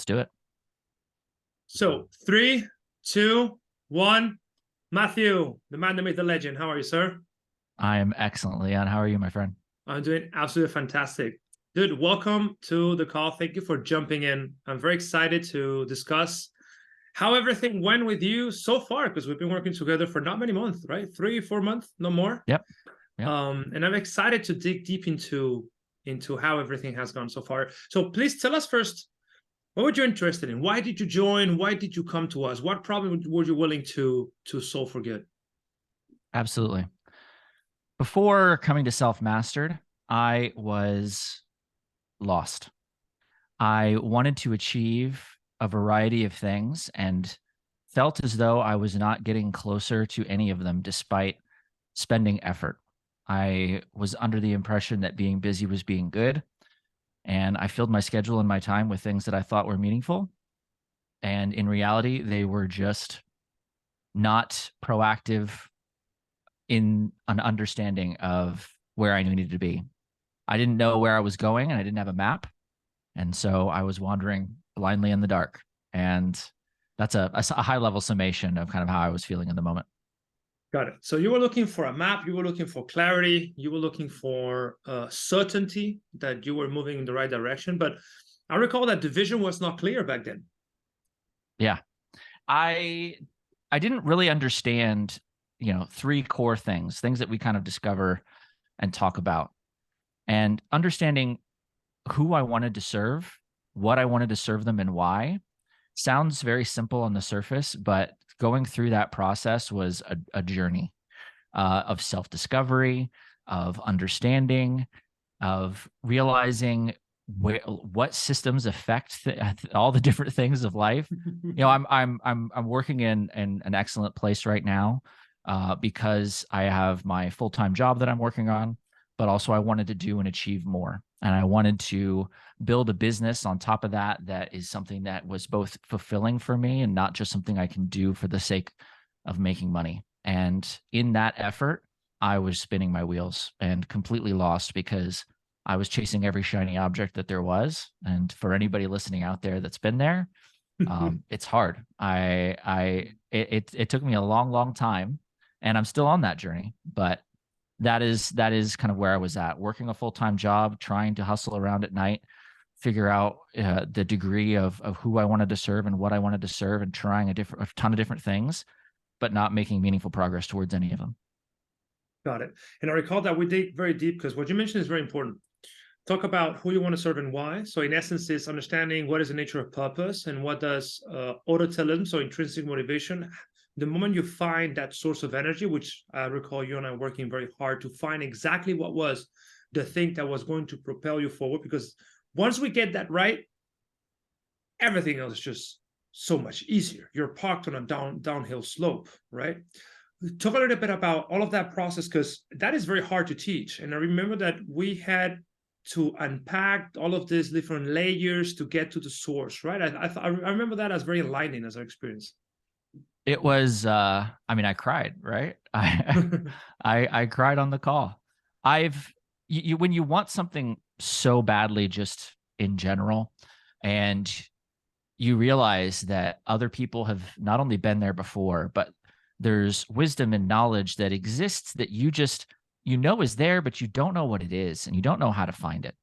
do it. So 3, 2, 1. Matthew, the man that made the legend. How are you, sir? I am excellent, Leon. How are you, my friend? I'm doing absolutely fantastic. Dude, welcome to the call. Thank you for jumping in. I'm very excited to discuss how everything went with you so far, because we've been working together for not many months, right? 3, 4 months, no more. Yep. Yep. And I'm excited to dig deep into how everything has gone so far. So please tell us first, what were you interested in? Why did you join? Why did you come to us? What problem were you willing to solve for good? Absolutely. Before coming to Selfmastered, I was lost. I wanted to achieve a variety of things and felt as though I was not getting closer to any of them despite spending effort. I was under the impression that being busy was being good, and I filled my schedule and my time with things that I thought were meaningful. And in reality, they were just not proactive in an understanding of where I needed to be. I didn't know where I was going and I didn't have a map. And so I was wandering blindly in the dark. And that's a high level summation of kind of how I was feeling in the moment. Got it. So you were looking for a map, you were looking for clarity, you were looking for certainty that you were moving in the right direction. But I recall that the vision was not clear back then. Yeah. I didn't really understand, three core things that we kind of discover and talk about. And understanding who I wanted to serve, what I wanted to serve them, and why sounds very simple on the surface, but going through that process was a journey of self-discovery, of understanding, of realizing what systems affect all the different things of life. I'm working in an excellent place right now because I have my full-time job that I'm working on, but also I wanted to do and achieve more. And I wanted to build a business on top of that is something that was both fulfilling for me and not just something I can do for the sake of making money. And in that effort, I was spinning my wheels and completely lost because I was chasing every shiny object that there was. And for anybody listening out there that's been there, it's hard. It took me a long, long time, and I'm still on that journey, but that is kind of where I was at, working a full-time job, trying to hustle around at night, figure out the degree of who I wanted to serve and what I wanted to serve, and trying a ton of different things, but not making meaningful progress towards any of them. Got it. And I recall that we dig very deep because what you mentioned is very important. Talk about who you want to serve and why. So in essence, it's understanding what is the nature of purpose and what does autotelism, so intrinsic motivation. The moment you find that source of energy, which I recall you and I working very hard to find exactly what was the thing that was going to propel you forward, because once we get that right, everything else is just so much easier. You're parked on a downhill slope, right? Talk a little bit about all of that process, because that is very hard to teach. And I remember that we had to unpack all of these different layers to get to the source, right? I remember that as very enlightening as our experience. It was, I cried, right? I cried on the call. When you want something so badly, just in general, and you realize that other people have not only been there before, but there's wisdom and knowledge that exists that is there, but you don't know what it is, and you don't know how to find it.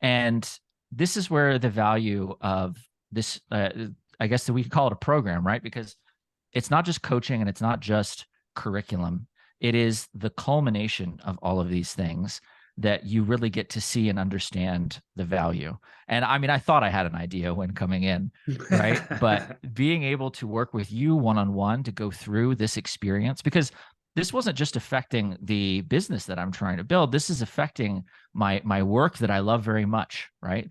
And this is where the value of this, I guess that we could call it a program, right? Because it's not just coaching and it's not just curriculum. It is the culmination of all of these things that you really get to see and understand the value. And I thought I had an idea when coming in, right? But being able to work with you one-on-one to go through this experience, because this wasn't just affecting the business that I'm trying to build. This is affecting my work that I love very much, right?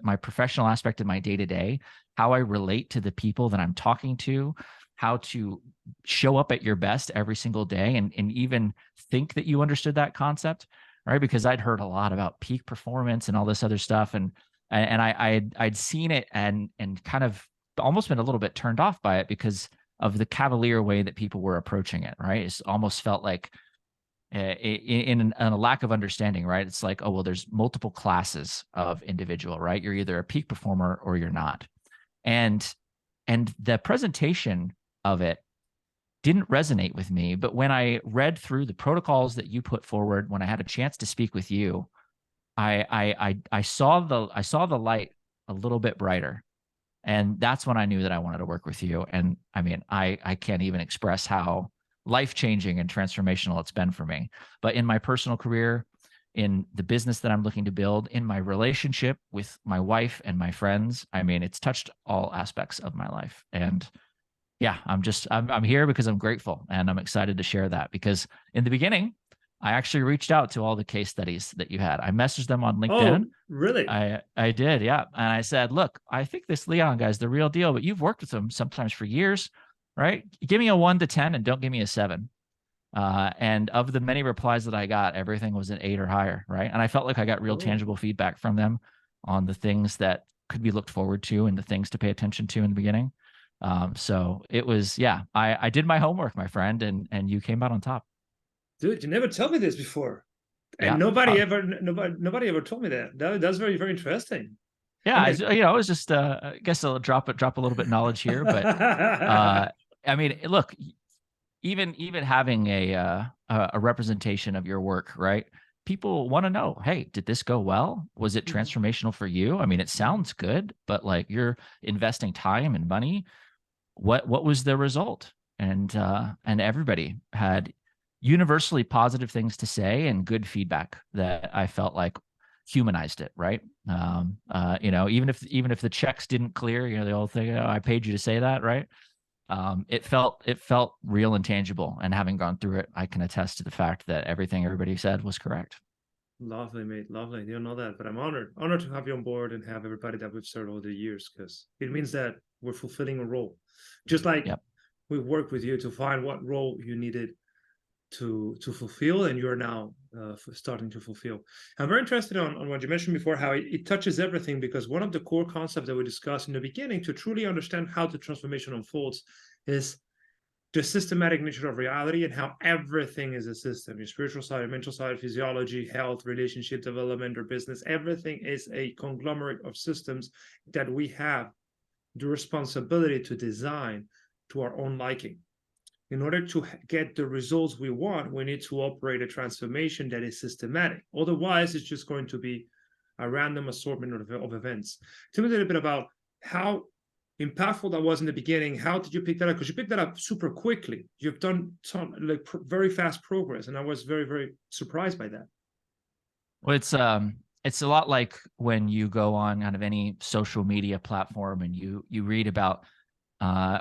My professional aspect of my day-to-day, how I relate to the people that I'm talking to, how to show up at your best every single day, and even think that you understood that concept, right? Because I'd heard a lot about peak performance and all this other stuff, and I'd seen it and kind of almost been a little bit turned off by it because of the cavalier way that people were approaching it, right? It's almost felt like in a lack of understanding, right? It's like, oh, well, there's multiple classes of individual, right? You're either a peak performer or you're not. And the presentation of it didn't resonate with me. But when I read through the protocols that you put forward, when I had a chance to speak with you, I saw the light a little bit brighter. And that's when I knew that I wanted to work with you. And I mean, I can't even express how life-changing and transformational it's been for me. But in my personal career, in the business that I'm looking to build, in my relationship with my wife and my friends, I mean, it's touched all aspects of my life. And yeah, I'm here because I'm grateful, and I'm excited to share that, because in the beginning, I actually reached out to all the case studies that you had. I messaged them on LinkedIn. Oh, really? I did, yeah. And I said, look, I think this Leon guy's the real deal, but you've worked with him sometimes for years, right? Give me a 1 to 10 and don't give me a 7. And of the many replies that I got, everything was an 8 or higher, right? And I felt like I got real Oh. tangible feedback from them on the things that could be looked forward to and the things to pay attention to in the beginning. So it was, yeah, I did my homework, my friend, and you came out on top. Dude, you never told me this before. And Yeah. nobody ever told me that. That's very, very interesting. Yeah, I mean, it was just I guess I'll drop a little bit knowledge here, but I mean, look, even having a representation of your work, right? People want to know, hey, did this go well? Was it Mhm, transformational for you? I mean, it mhm. sounds good, but like, you're investing time and money. What was the result? And everybody had universally positive things to say and good feedback that I felt like humanized it, right? Even if the checks didn't clear, the old thing, oh, I paid you to say that, right? It felt real and tangible. And having gone through it, I can attest to the fact that everything everybody said was correct. Lovely, mate. Lovely. You don't know that, but I'm honored to have you on board and have everybody that we've served over the years, because it means that we're fulfilling a role. Just like Yep. we worked with you to find what role you needed to fulfill, and you're now starting to fulfill. I'm very interested on what you mentioned before, how it touches everything, because one of the core concepts that we discussed in the beginning to truly understand how the transformation unfolds is the systematic nature of reality and how everything is a system. Your spiritual side, your mental side, physiology, health, relationship development, or business, everything is a conglomerate of systems that we have the responsibility to design to our own liking. In order to get the results we want, we need to operate a transformation that is systematic. Otherwise, it's just going to be a random assortment of events. Tell me a little bit about how impactful that was in the beginning. How did you pick that up? Because you picked that up super quickly. You've done very fast progress, and I was very, very surprised by that. Well, it's a lot like when you go on kind of any social media platform and you read about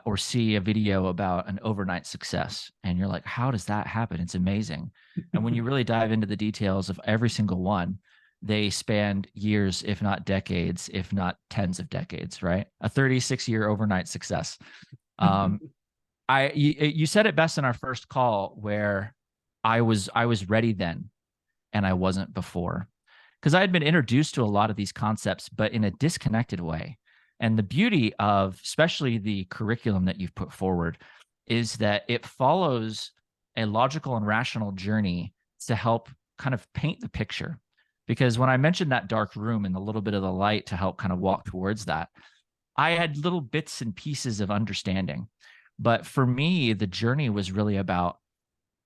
or see a video about an overnight success, and you're like, how does that happen? It's amazing. And when you really dive into the details of every single one, they spanned years, if not decades, if not tens of decades, right? A 36-year overnight success. Um, you said it best in our first call, where I was ready then and I wasn't before, because I had been introduced to a lot of these concepts, but in a disconnected way. And the beauty of especially the curriculum that you've put forward is that it follows a logical and rational journey to help kind of paint the picture. Because when I mentioned that dark room and a little bit of the light to help kind of walk towards that, I had little bits and pieces of understanding. But for me, the journey was really about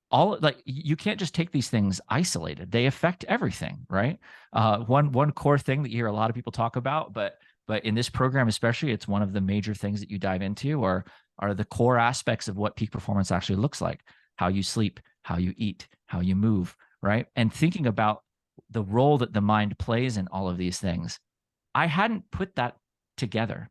all, like, you can't just take these things isolated. They affect everything, right? One core thing that you hear a lot of people talk about, but in this program especially, it's one of the major things that you dive into, are the core aspects of what peak performance actually looks like: how you sleep, how you eat, how you move, right? And thinking about the role that the mind plays in all of these things. I hadn't put that together.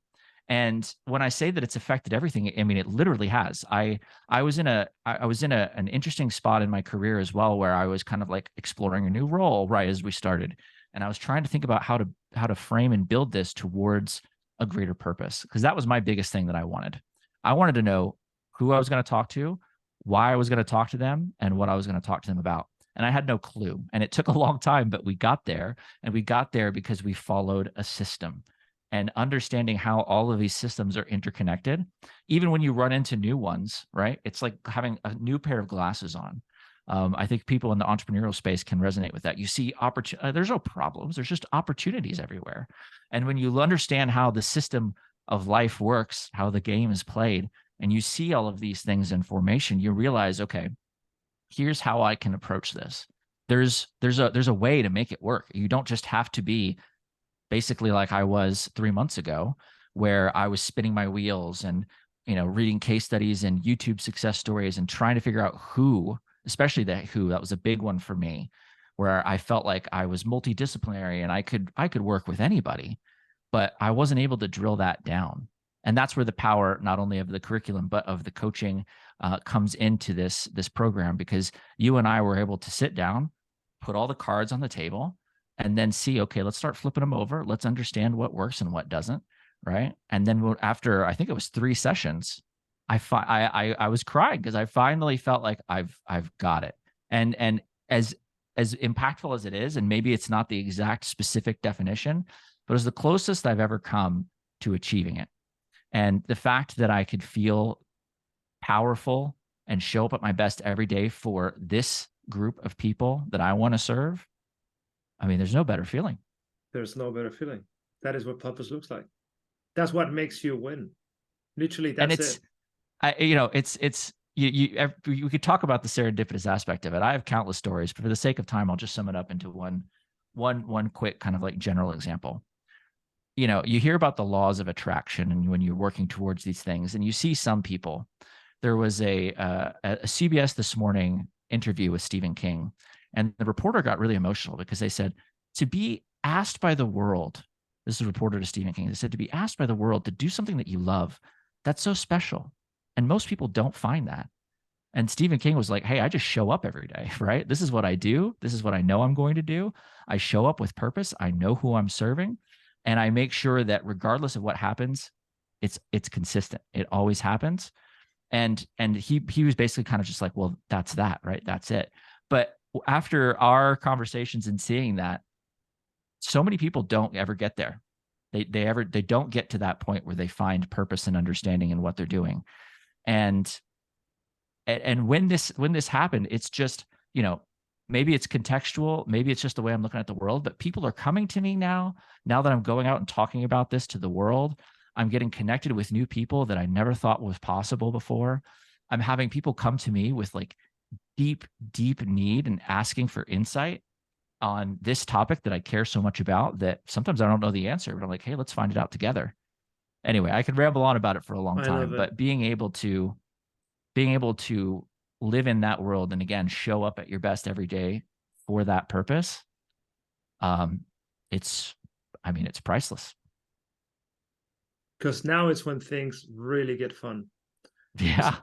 And when I say that it's affected everything, I mean, it literally has. I was in an interesting spot in my career as well, where I was kind of like exploring a new role right as we started. And I was trying to think about how to frame and build this towards a greater purpose, because that was my biggest thing that I wanted. I wanted to know who I was going to talk to, why I was going to talk to them, and what I was going to talk to them about. And I had no clue. And it took a long time, but we got there. And we got there because we followed a system. And understanding how all of these systems are interconnected, even when you run into new ones, right? It's like having a new pair of glasses on. I think people in the entrepreneurial space can resonate with that. You see there's no problems, there's just opportunities everywhere. And when you understand how the system of life works, how the game is played, and you see all of these things in formation, you realize, okay, here's how I can approach this. There's a way to make it work. You don't just have to be basically like I was 3 months ago, where I was spinning my wheels and, reading case studies and YouTube success stories and trying to figure out who, especially that was a big one for me, where I felt like I was multidisciplinary and I could work with anybody, but I wasn't able to drill that down. And that's where the power, not only of the curriculum, but of the coaching comes into this program, because you and I were able to sit down, put all the cards on the table, and then see, okay, let's start flipping them over. Let's understand what works and what doesn't, right? And then after, I think it was 3 sessions, I was crying because I finally felt like I've got it. And as impactful as it is, and maybe it's not the exact specific definition, but it's the closest I've ever come to achieving it. And the fact that I could feel powerful and show up at my best every day for this group of people that I want to serve, I mean, there's no better feeling. There's no better feeling. That is what purpose looks like. That's what makes you win. Literally, And that's it. it's you could talk about the serendipitous aspect of it. I have countless stories, but for the sake of time, I'll just sum it up into one quick kind of like general example. You hear about the laws of attraction, and when you're working towards these things, and you see some people. There was a CBS This Morning interview with Stephen King, and the reporter got really emotional because they said, to be asked by the world, this is a reporter to Stephen King, they said, to be asked by the world to do something that you love, that's so special. And most people don't find that. And Stephen King was like, hey, I just show up every day, right? This is what I do. This is what I know I'm going to do. I show up with purpose. I know who I'm serving. And I make sure that regardless of what happens, it's consistent. It always happens. And he was basically kind of just like, well, that's that, right? That's it. But after our conversations and seeing that, so many people don't ever get there. They don't get to that point where they find purpose and understanding in what they're doing. And when this happened, it's just, maybe it's contextual, maybe it's just the way I'm looking at the world, but people are coming to me now that I'm going out and talking about this to the world. I'm getting connected with new people that I never thought was possible before. I'm having people come to me with like deep, deep need and asking for insight on this topic that I care so much about that sometimes I don't know the answer, but I'm like, hey, let's find it out together. Anyway, I could ramble on about it for a long I love time, it. but being able to live in that world and again, show up at your best every day for that purpose, it's priceless. Because now it's when things really get fun. Yeah.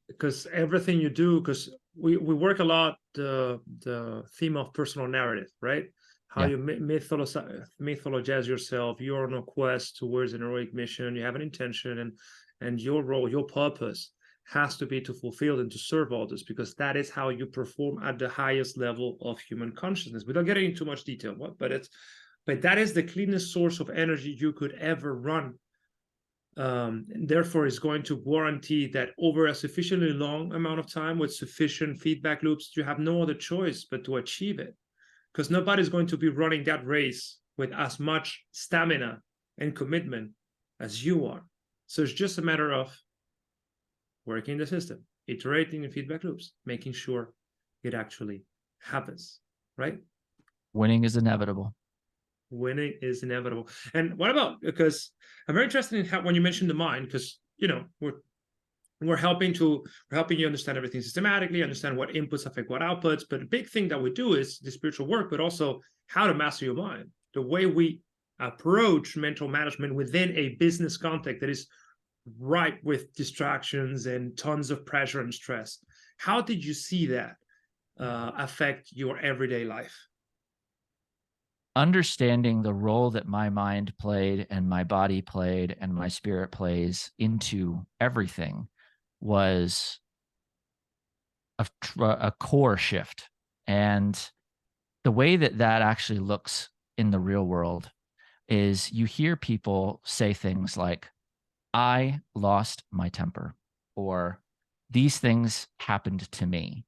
Because everything you do, because we work a lot the theme of personal narrative, right? How Yeah. you mythologize yourself. You're on a quest towards an heroic mission. You have an intention, and your role, your purpose, has to be to fulfill and to serve others, because that is how you perform at the highest level of human consciousness. Without getting into much detail, but that is the cleanest source of energy you could ever run. And therefore is going to guarantee that over a sufficiently long amount of time with sufficient feedback loops, you have no other choice but to achieve it, because nobody's going to be running that race with as much stamina and commitment as you are. So it's just a matter of working the system, iterating in feedback loops, making sure it actually happens, right? Winning is inevitable. Winning is inevitable. And what about, because I'm very interested in how, when you mentioned the mind, because we're helping you understand everything systematically, understand what inputs affect what outputs. But the big thing that we do is the spiritual work, but also how to master your mind, the way we approach mental management within a business context that is ripe with distractions and tons of pressure and stress. How did you see that affect your everyday life? Understanding the role that my mind played and my body played and my spirit plays into everything was a core shift. And the way that actually looks in the real world is you hear people say things like, I lost my temper, or these things happened to me,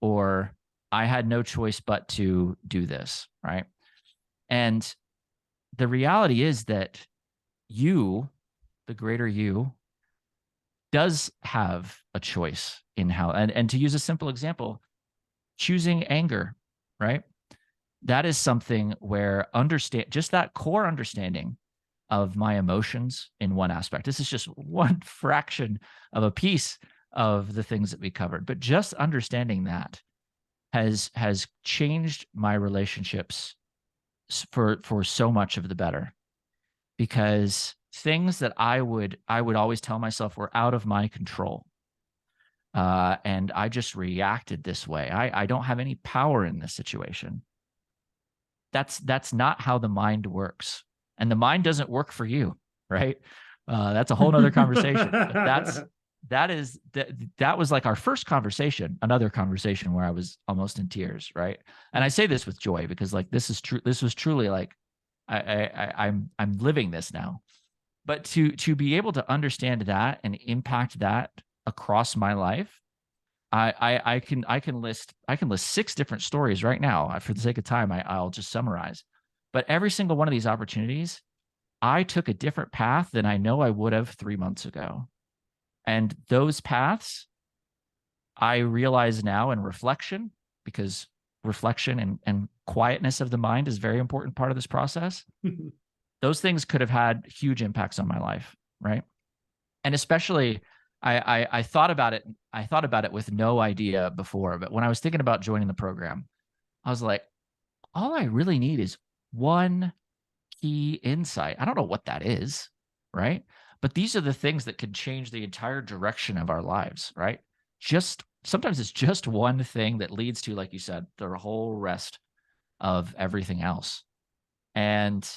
or I had no choice but to do this, right? And the reality is that you the greater you, does have a choice in how, and to use a simple example, choosing anger, right? That is something where understand just that core understanding of my emotions in one aspect. This is just one fraction of a piece of the things that we covered, but just understanding that has changed my relationships for so much of the better, because things that I would always tell myself were out of my control, and I just reacted this way. I don't have any power in this situation. That's not how the mind works, and the mind doesn't work for you, right? That's a whole nother conversation. But that was like our first conversation, another conversation where I was almost in tears, right? And I say this with joy because like this is true. This was truly like I'm living this now. But to be able to understand that and impact that across my life, I can list 6 different stories right now. For the sake of time, I'll just summarize. But every single one of these opportunities, I took a different path than I know I would have 3 months ago. And those paths, I realize now in reflection, because reflection and quietness of the mind is a very important part of this process. Those things could have had huge impacts on my life, right? And especially I thought about it. I thought about it with no idea before, but when I was thinking about joining the program, I was like, all I really need is one key insight. I don't know what that is, right? But these are the things that could change the entire direction of our lives, right? Just sometimes it's just one thing that leads to, like you said, the whole rest of everything else. And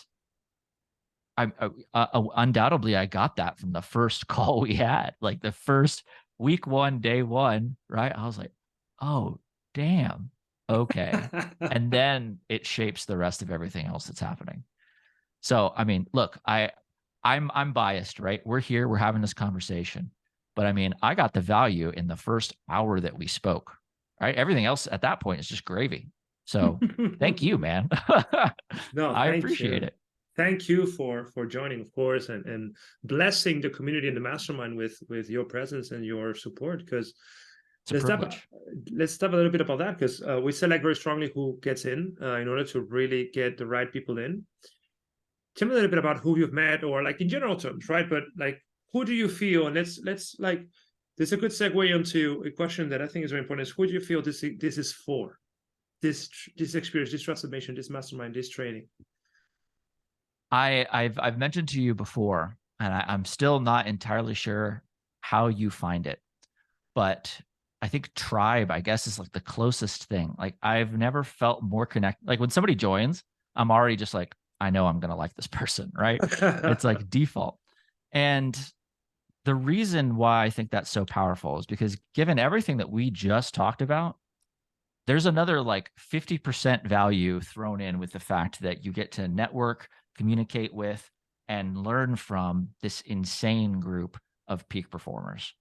undoubtedly I got that from the first call we had, like the first week 1, day 1, right? I was like, oh, damn. Okay. And then it shapes the rest of everything else that's happening. So, I mean, look, I'm biased, right? We're here, we're having this conversation. But I mean, I got the value in the first hour that we spoke, right? Everything else at that point is just gravy. So, thank you, man. No, I thank appreciate you. it. Thank you for joining, of course, and blessing the community and the mastermind with your presence and your support. Because It's a let's talk privilege. let's talk a little bit about that, because we select very strongly who gets in order to really get the right people in. Tell me a little bit about who you've met, or like in general terms, right? But like, who do you feel? And let's like, this is a good segue into a question that I think is very important: is who do you feel this is for? This experience, this transformation, this mastermind, this training. I've mentioned to you before, and I'm still not entirely sure how you find it, but I think tribe, I guess, is like the closest thing. Like I've never felt more connected. Like when somebody joins, I'm already just like, I know I'm gonna like this person, right? It's like default. And the reason why I think that's so powerful is because given everything that we just talked about, there's another like 50% value thrown in with the fact that you get to network, communicate with, and learn from this insane group of peak performers,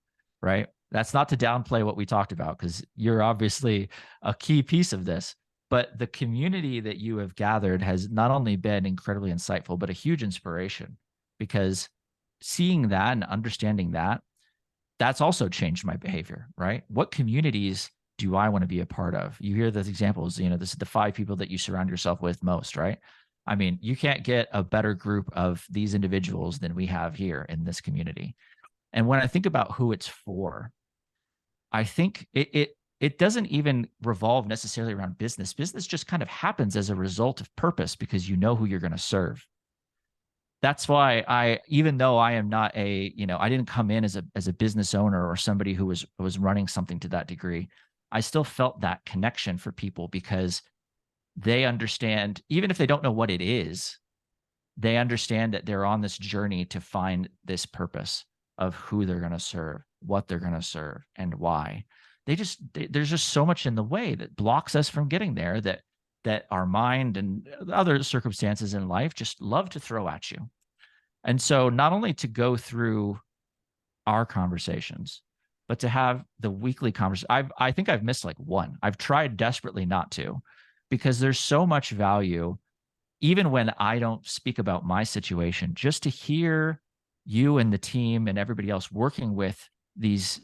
right? That's not to downplay what we talked about, because you're obviously a key piece of this. But the community that you have gathered has not only been incredibly insightful, but a huge inspiration, because seeing that and understanding that, that's also changed my behavior, right? What communities do I want to be a part of? You hear those examples, this is the 5 people that you surround yourself with most, right? I mean, you can't get a better group of these individuals than we have here in this community. And when I think about who it's for, I think it doesn't even revolve necessarily around business. Business just kind of happens as a result of purpose, because you know who you're going to serve. That's why even though I am not I didn't come in as a business owner or somebody who was running something to that degree. I still felt that connection for people, because they understand, even if they don't know what it is, they understand that they're on this journey to find this purpose of who they're going to serve, what they're going to serve, and why. There's just so much in the way that blocks us from getting there, that our mind and other circumstances in life just love to throw at you. And so not only to go through our conversations, but to have the weekly conversation. I think I've missed like one. I've tried desperately not to, because there's so much value, even when I don't speak about my situation, just to hear you and the team and everybody else working with these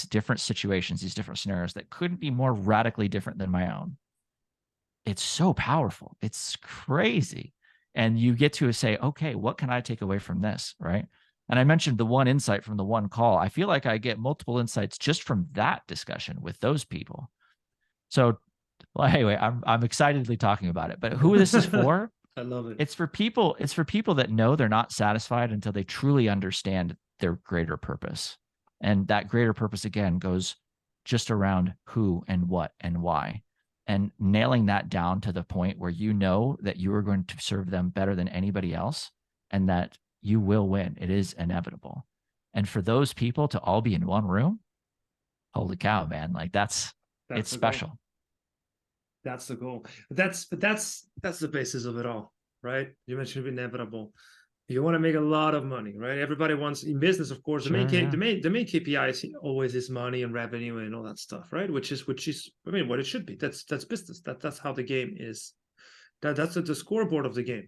different situations, these different scenarios that couldn't be more radically different than my own. It's so powerful. It's crazy. And you get to say, okay, what can I take away from this? Right. And I mentioned the one insight from the one call. I feel like I get multiple insights just from that discussion with those people. So, well, anyway, I'm excitedly talking about it. But who this is for? I love it. It's for people. It's for people that know they're not satisfied until they truly understand their greater purpose. And that greater purpose again goes just around who and what and why, and nailing that down to the point where you know that you are going to serve them better than anybody else, and that you will win. It is inevitable. And for those people to all be in one room, holy cow, man! Like it's That's the goal. special. That's the goal. That's the basis of it all, right? You mentioned inevitable. You want to make a lot of money, right? Everybody wants in business, of course. Sure, yeah. The main KPI is always is money and revenue and all that stuff, right? Which is I mean what it should be. That's business. That's how the game is. That's the scoreboard of the game.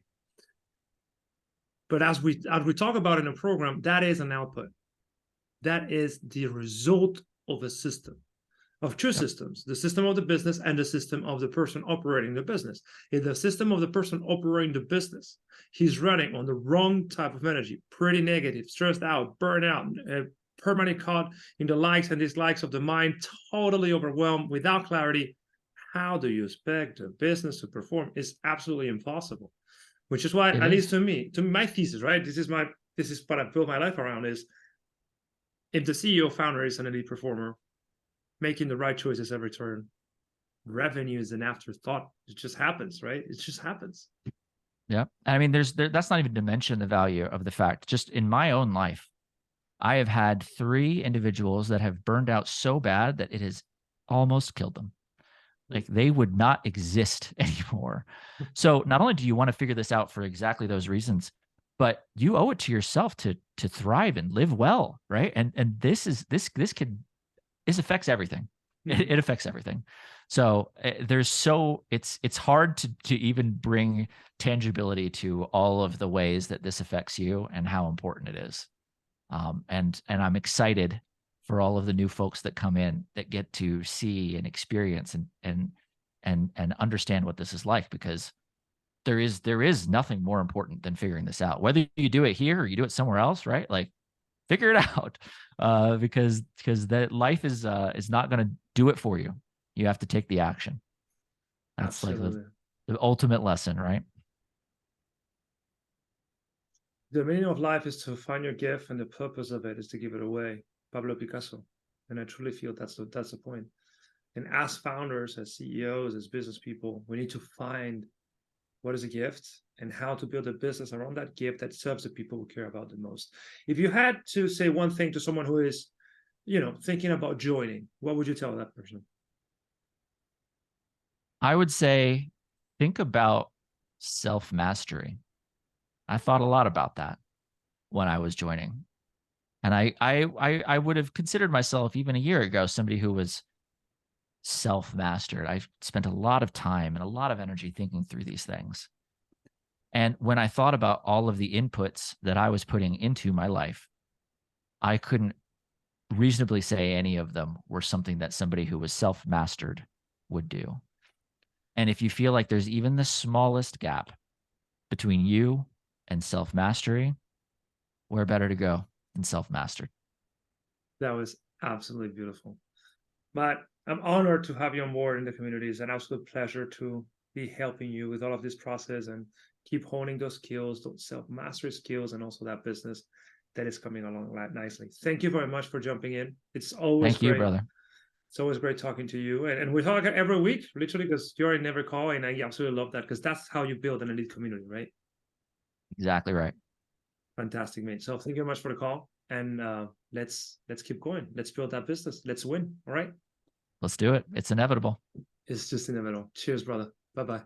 But as we talk about in a program, that is an output. That is the result of a system, of two systems, the system of the business and the system of the person operating the business. In the system of the person operating the business, he's running on the wrong type of energy, pretty negative, stressed out, burnout, permanently caught in the likes and dislikes of the mind, totally overwhelmed, without clarity. How do you expect a business to perform? It's absolutely impossible. Which is why, It at least is. to me, my thesis, right? This is what I built my life around is if the CEO founder is an elite performer, making the right choices every turn, revenue is an afterthought. It just happens, right? It just happens. Yeah. I mean, that's not even to mention the value of the fact, just in my own life, I have had 3 individuals that have burned out so bad that it has almost killed them. Like they would not exist anymore. So not only do you want to figure this out for exactly those reasons, but you owe it to yourself to thrive and live well, right? And this affects everything. It affects everything. So it's hard to even bring tangibility to all of the ways that this affects you and how important it is. And I'm excited for all of the new folks that come in that get to see and experience and understand what this is like, because there is nothing more important than figuring this out. Whether you do it here or you do it somewhere else, right? Like figure it out. Because that life is not going to do it for you. You have to take the action. That's Absolutely. like the ultimate lesson, right? The meaning of life is to find your gift, and the purpose of it is to give it away. Pablo Picasso. And I truly feel that's the point. And as founders, as CEOs, as business people, we need to find what is a gift and how to build a business around that gift that serves the people who care about the most. If you had to say one thing to someone who is, thinking about joining, what would you tell that person? I would say think about self-mastery. I thought a lot about that when I was joining. And I would have considered myself even a year ago somebody who was self-mastered. I spent a lot of time and a lot of energy thinking through these things. And when I thought about all of the inputs that I was putting into my life, I couldn't reasonably say any of them were something that somebody who was self-mastered would do. And if you feel like there's even the smallest gap between you and self-mastery, where better to go than self-mastered? That was absolutely beautiful. But I'm honored to have you on board in the community. It's an absolute pleasure to be helping you with all of this process and keep honing those skills, those self-mastery skills, and also that business that is coming along nicely. Thank you very much for jumping in. It's always Thank you, great. brother. It's always great talking to you. And we talk every week, literally, because you're in every call. And I absolutely love that, because that's how you build an elite community, right? Exactly right. Fantastic, mate. So thank you very much for the call. And let's keep going. Let's build that business. Let's win. All right. Let's do it. It's inevitable. It's just in the middle. Cheers, brother. Bye-bye.